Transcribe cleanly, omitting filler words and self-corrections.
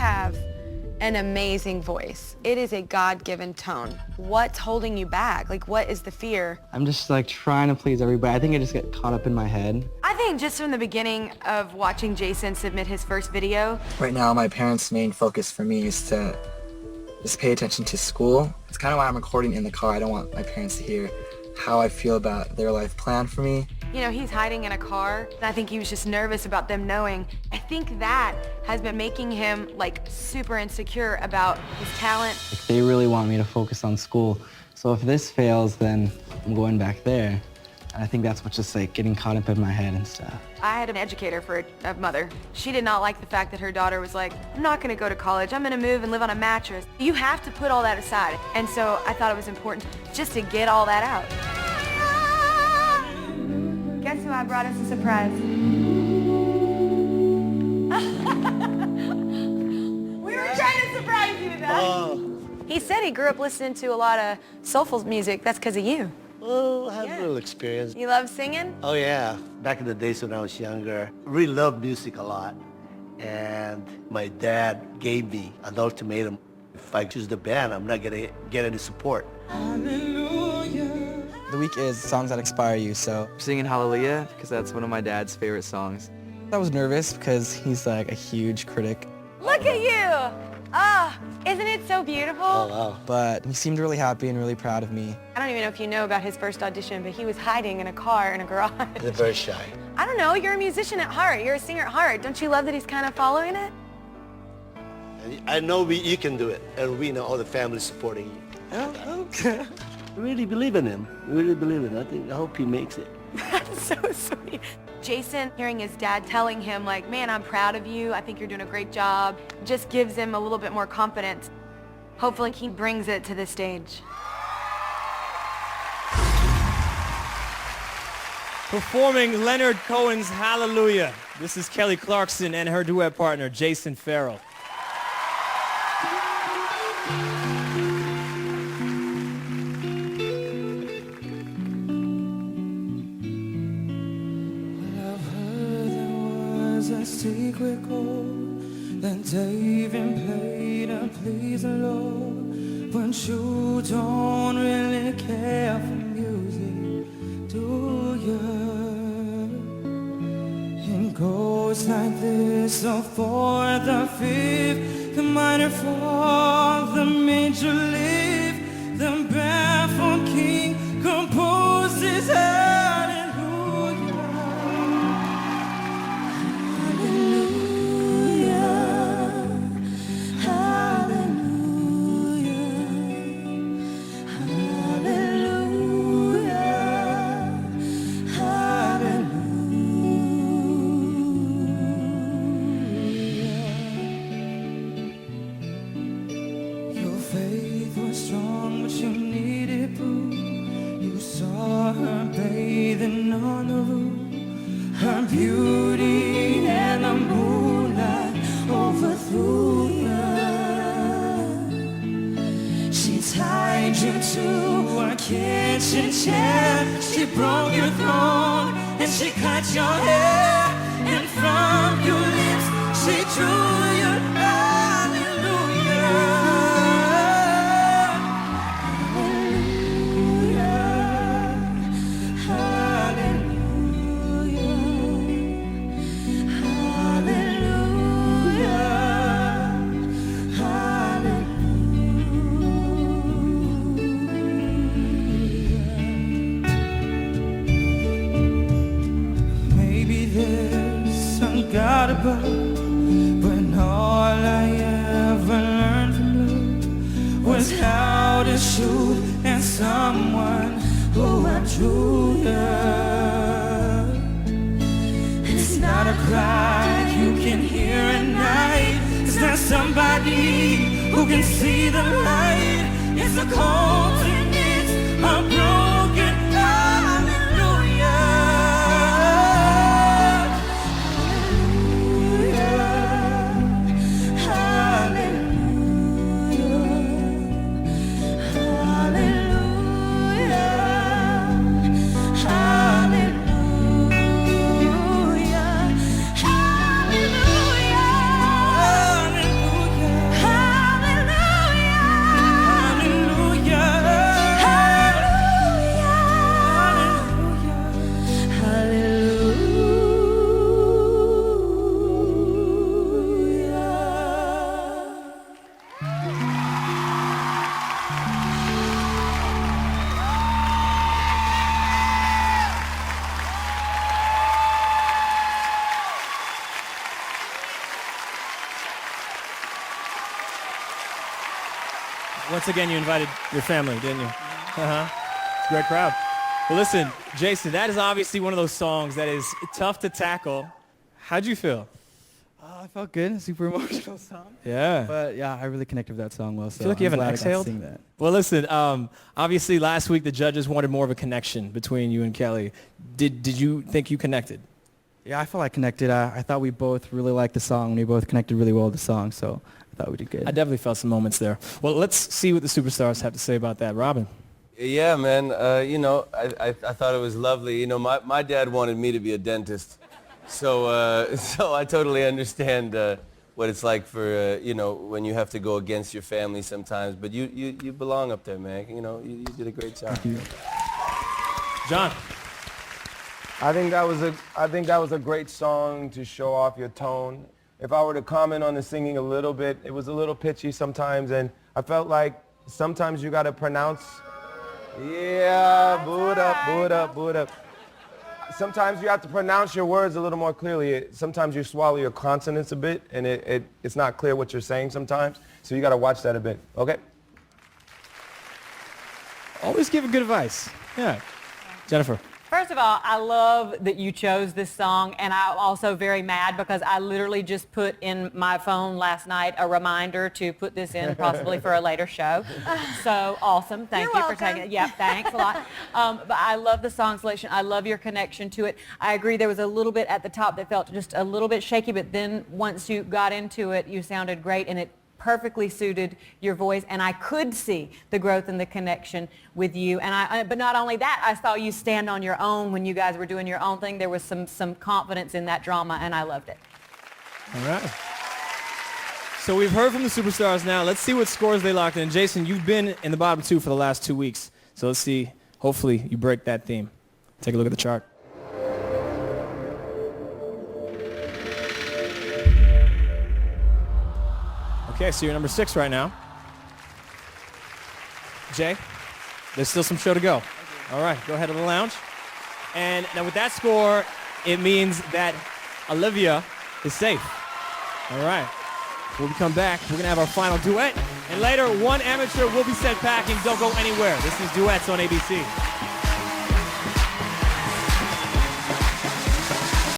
have an amazing voice. It is a God-given tone. What's holding you back? Like, what is the fear? I'm just like trying to please everybody. I think I just get caught up in my head. I think just from the beginning of watching Jason submit his first video. Right now, my parents' main focus for me is to just pay attention to school. It's kind of why I'm recording in the car. I don't want my parents to hear how I feel about their life plan for me. You know, he's hiding in a car, and I think he was just nervous about them knowing. I think that has been making him, like, super insecure about his talent. Like, they really want me to focus on school. So if this fails, then I'm going back there. And I think that's what's just, like, getting caught up in my head and stuff. I had an educator for a mother. She did not like the fact that her daughter was like, I'm not gonna go to college, I'm gonna move and live on a mattress. You have to put all that aside. And so I thought it was important just to get all that out. Guess who I brought as a surprise? We were trying to surprise you with that. He said he grew up listening to a lot of soulful music. That's because of you. Well, I have a little experience. You love singing? Oh yeah, back in the days when I was younger, I really loved music a lot. And my dad gave me an ultimatum. If I choose the band, I'm not gonna get any support. The week is songs that inspire you, so I'm singing Hallelujah because that's one of my dad's favorite songs. I was nervous because he's like a huge critic. Look at you! Ah, isn't it so beautiful? Oh wow. But he seemed really happy and really proud of me. I don't even know if you know about his first audition, but he was hiding in a car in a garage. They're very shy. I don't know, you're a musician at heart, you're a singer at heart. Don't you love that he's kind of following it? And I know you can do it, and we know all the family supporting you. Okay. I really believe in him. I really believe in him. I hope he makes it. That's so sweet. Jason, hearing his dad telling him, like, man, I'm proud of you, I think you're doing a great job, just gives him a little bit more confidence. Hopefully he brings it to the stage. Performing Leonard Cohen's Hallelujah. This is Kelly Clarkson and her duet partner, Jason Farol. A secret chord that David played to please the Lord. But you don't really care for music, do you? It goes like this: the fourth, the fifth, the minor fall, the major lift, the baffled king composes faith was strong, but you needed proof. You saw her bathing on the roof. Her beauty and the moonlight overthrew you. She tied you to a kitchen chair. She broke your throne and she cut your hair. And from your lips she drew your God above, but all I ever learned from love was how to shoot at someone who outdrew you. It's not a cry you can hear at night. It's not somebody who can see the light. It's a continent, a broken hallelujah. Once again, you invited your family, didn't you? Uh-huh. It's a great crowd. Well, listen, Jason, that is obviously one of those songs that is tough to tackle. How'd you feel? I felt good. Super emotional song. Yeah. But yeah, I really connected with that song well. So I feel like you I'm haven't glad I got to exhaled. sing that. Well, listen, obviously last week the judges wanted more of a connection between you and Kelly. Did you think you connected? Yeah, I felt I connected. I thought we both really liked the song. We both connected really well with the song, so I thought we did good. I definitely felt some moments there. Well, let's see what the superstars have to say about that. Robin. Yeah, man. You know, I thought it was lovely. You know, my dad wanted me to be a dentist, so so I totally understand what it's like for you know, when you have to go against your family sometimes. But you belong up there, man. You know, you did a great job. Thank you. John. I think that was a great song to show off your tone. If I were to comment on the singing a little bit, it was a little pitchy sometimes, and I felt like sometimes you got to pronounce. Yeah, boot up. Sometimes you have to pronounce your words a little more clearly. Sometimes you swallow your consonants a bit, and it's not clear what you're saying sometimes. So you got to watch that a bit. Okay? Always giving good advice. Yeah. Jennifer. First of all, I love that you chose this song, and I'm also very mad because I literally just put in my phone last night a reminder to put this in possibly for a later show. So awesome. Thank You're you for taking it. Yep, thanks a lot. But I love the song selection. I love your connection to it. I agree there was a little bit at the top that felt just a little bit shaky, but then once you got into it, you sounded great, and it perfectly suited your voice, and I could see the growth and the connection with you. And but not only that, I saw you stand on your own when you guys were doing your own thing. There was some confidence in that drama, and I loved it. All right. So we've heard from the superstars now. Let's see what scores they locked in. Jason, you've been in the bottom two for the last 2 weeks. So let's see. Hopefully you break that theme. Take a look at the chart. Okay, so you're number 6 right now. Jay, there's still some show to go. All right, go ahead to the lounge. And now with that score, it means that Olivia is safe. All right. When we come back, we're going to have our final duet. And later, one amateur will be sent packing. Don't go anywhere. This is Duets on ABC.